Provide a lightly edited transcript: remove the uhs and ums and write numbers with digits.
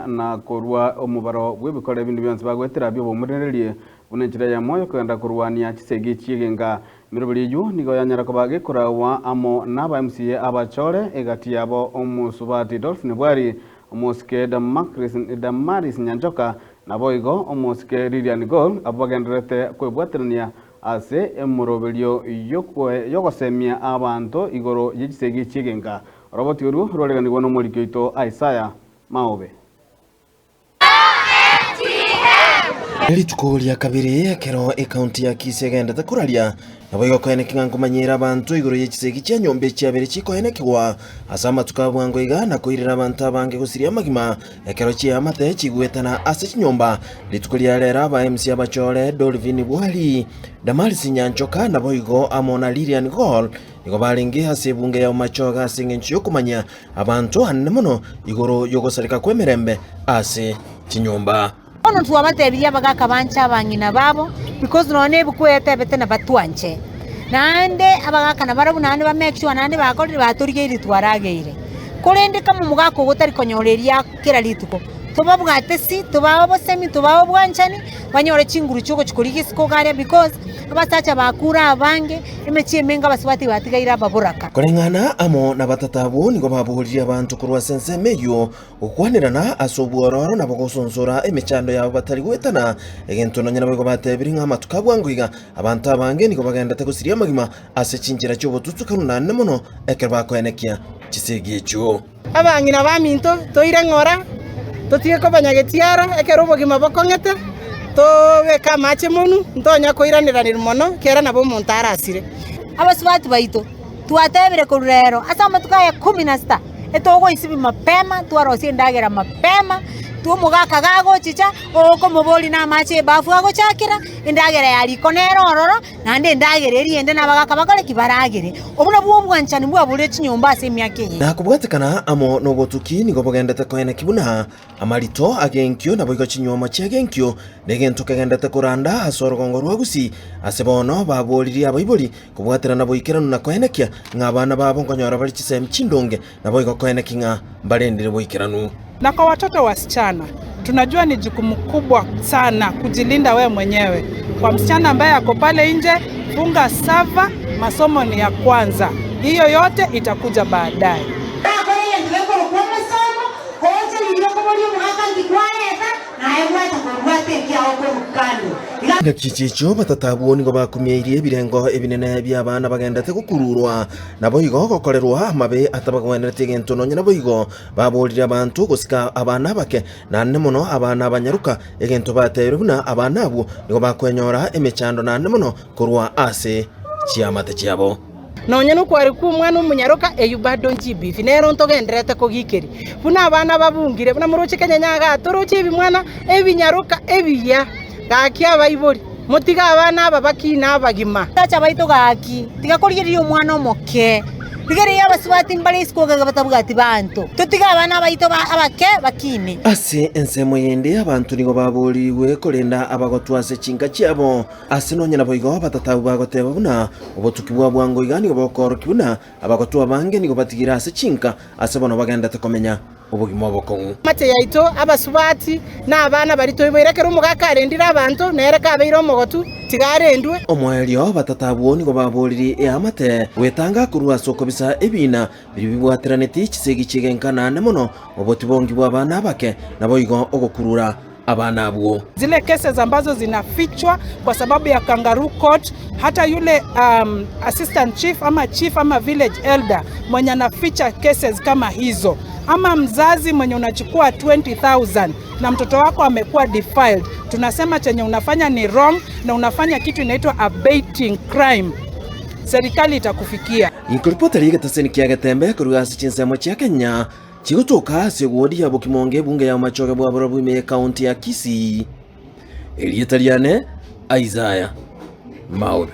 na kurwa omubaro bw'ebikore bindi byonse bagwetera byo bomurererie bunenjira ya moyo kwenda kurwania kisegi chigenga mirubiriju nigo yanyara ko bagikurawa amo naba MCA abachore egati yabo omusubati Dolphin Bwari omuske da Maris Nyanjoka naboigo omuske Lilian Gol abagenderete kwebwaterania ase emurobelio yokosemia abantu igoro yikisegi chigenga roboti uru roleganirwa no muri kyoito Isaiah Maobe Elituko lya kabiri ekero ekaunti ya Kisegenda takuralia naboigo koeneka ngumanyira abantu igoro yekisegi kya nyombe kyabere kikoenekwa asama tukabwango igana koirira abantu abange gusiria magima ekero kya mate kigwetana ase kinyomba litukulia lera aba MC abachore Dolphin Bwari Damaris Nyanjoka naboigo amona Lilian Gol igo balingi hase bunge ya machoga singenchi yokumanya abantu hanne muno igoro yogosarika kwemerembe ase kinyomba ono tuwabatebiya bagaka bancha bangina babo because none bukwete betena batwanche nande abagaka nabarabu nande ba make sure nande bakorire baturige iritwarageire kurende kama mugako gutari konyoreria kira lituko tubabwate si tubabo semi tubabo bwanchani banyore chinguru cyoko chikurigi sikogare because abasacha bakura abange emechi emenga baswati batigaira baburaka korengana amo na batatabu nigo babuhurira abantu kurwa sense meyo ukwanirana asobuororo na bogosonsora emechando yabo batari gwetana egento nonyana bego batebiri nka matukabwanguiga abantu abange nigo bagenda tegusiria magima ase chinjira cyo bututukanu nanne muno ekerba koenekia kisegi cyo abangina baminto toire ngora totie ko banyagetiara ekero bogima bokongete weka mache munu ntonya koiranira mono kera nabo muntu arasire abaswati baito tuatebere kurero asa matukaya 16 etogo isibi mapema twarosie ndagera mapema tuomugaka gago chicha oko muboli na mache bafu gago chakira indagera yali konero ororo nande ndagereri ende nabagaka bakore kibaragere obuna bwomwanchani bwabule chinyomba ase myake na kubwatekana amo no botuki nigo bogendete koene kibuna amarito agenkyo naboigo chinyoma chiagenkyo negento kagendete kuranda asorogongo rwagusi asebono baboliri abaiboli kubwaterana boikerano na koenekia ngabana babo ngonyora bali chisem chindonge naboigo koenekinga balendire boikerano. Na kwa watoto wasichana, tunajua ni jukumu kubwa sana kujilinda we mwenyewe. Kwa msichana ambaye ako pale nje, funga sava, masomo ni ya kwanza. Hiyo yote itakuja baadaye. Nakichicho batatabu nigo bakumyeiriye birengo ebinene by'abana bagendete gukururwa nabo igo gokorerwa amabe atabagwenerete gento nonye nabo igo babolira abantu gusika abana bake nanne muno abana abanyaruka egento baterubuna abana abo nigo bakwenyora emechando nanne muno kurwa ase chiamate chiabo nonye nukwari kumwana umunyaruka eyubado njibi finero ntogenderete kogikeri buna abana babungire buna muruchi kenyanyaga turuchi bimwana ebinyaruka ebiya gaki abaibori mutiga abana ababaki nabagima tacha baito gaki tigakorigiriyo umwana omoke tigere abaswati mbali iskoga batabugati bantu tutiga abana baito abake bakine ase ensemo yende abantu nigo baboliwe korenda abagotwase chinga cyabo ase nonyana boigo batatabu bagoteba buna obotuki bwa bwango igani bokorokibuna abagotwa bange nigo batigira ase chinka ase bono bagenda tekomenya ubugimo bokongu mate yaito abasubati na abana barito iberekera umugaka arendira abantu nereka abeiro mogotu tigarendwe omwelio batatabu nigo baboliri amate wetanga kurwa soko bisa ebina biribwateraneti kisegi kigenkana nemono obotibongi bwa abana bake naboigo ogokurura abana abo zile cases ambazo zinafichwa kwa sababu ya kangaroo court hata yule assistant chief ama village elder mwenye anaficha cases kama hizo ama mzazi mwenye unachukua 20,000 na mtoto wako amekuwa defiled tunasema chenye unafanya ni wrong na unafanya kitu inaitwa abating crime serikali itakufikia inkoripota liga taseni kiagatembe kurugasi chinsemo cha Kenya chigutuka segodi ya Bokimonge bunge ya machoge bwa Borobu ime county ya Kisii Elietaliane Isaiah Maobe.